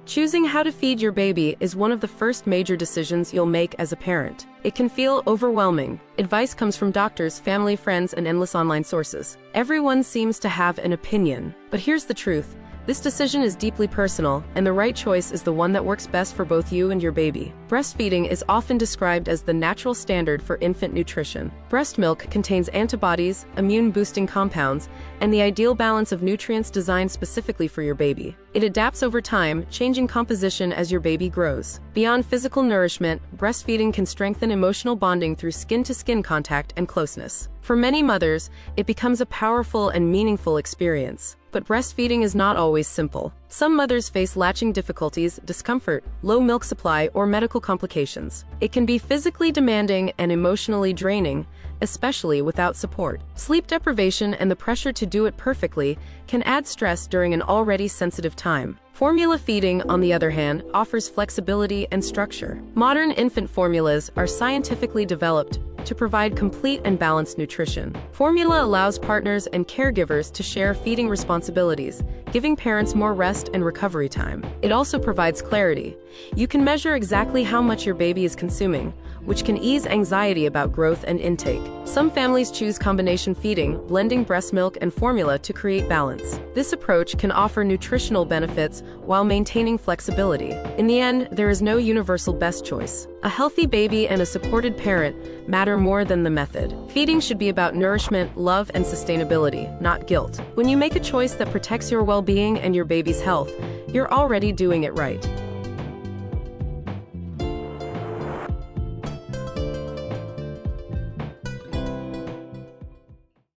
Choosing how to feed your baby is one of the first major decisions you'll make as a parent. It can feel overwhelming. Advice comes from doctors, family, friends, and endless online sources. Everyone seems to have an opinion. But here's the truth. This decision is deeply personal, and the right choice is the one that works best for both you and your baby. Breastfeeding is often described as the natural standard for infant nutrition. Breast milk contains antibodies, immune-boosting compounds, and the ideal balance of nutrients designed specifically for your baby. It adapts over time, changing composition as your baby grows. Beyond physical nourishment, breastfeeding can strengthen emotional bonding through skin-to-skin contact and closeness. For many mothers, it becomes a powerful and meaningful experience. But breastfeeding is not always simple. Some mothers face latching difficulties, discomfort, low milk supply, or medical complications. It can be physically demanding and emotionally draining, especially without support. Sleep deprivation and the pressure to do it perfectly can add stress during an already sensitive time. Formula feeding, on the other hand, offers flexibility and structure. Modern infant formulas are scientifically developed to provide complete and balanced nutrition. Formula allows partners and caregivers to share feeding responsibilities, giving parents more rest and recovery time. It also provides clarity. You can measure exactly how much your baby is consuming, which can ease anxiety about growth and intake. Some families choose combination feeding, blending breast milk and formula to create balance. This approach can offer nutritional benefits while maintaining flexibility. In the end, there is no universal best choice. A healthy baby and a supported parent matter more than the method. Feeding should be about nourishment, love, and sustainability, not guilt. When you make a choice that protects your well-being and your baby's health, you're already doing it right.